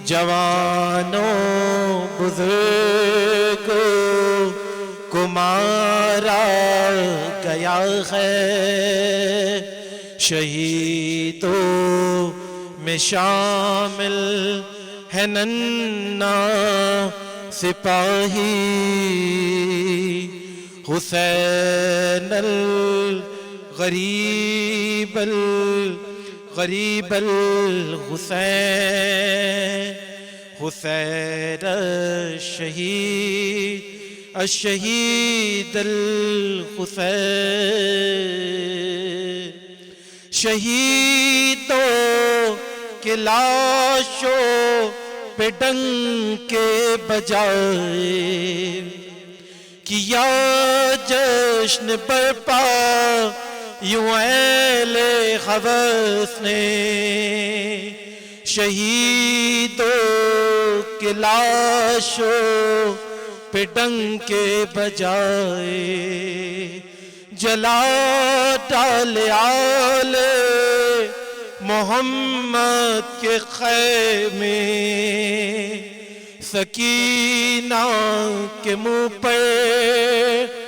جوانوں بزرگوں کو مارا گیا ہے، شہیدوں میں شامل ہے ننھا سپاہی، حسین الغریب الغریب الحسین، حسین الشہید الشہید الحسین، شہیدوں کے لاشوں پہ ڈنکے بجائے کیا جشن برپا یوں اہل حوث نے، شہیدوں کے لاشوں پہ ڈنکے بجائے جلا ڈالے آل محمد کے خیمے، سکینہ کے منہ پر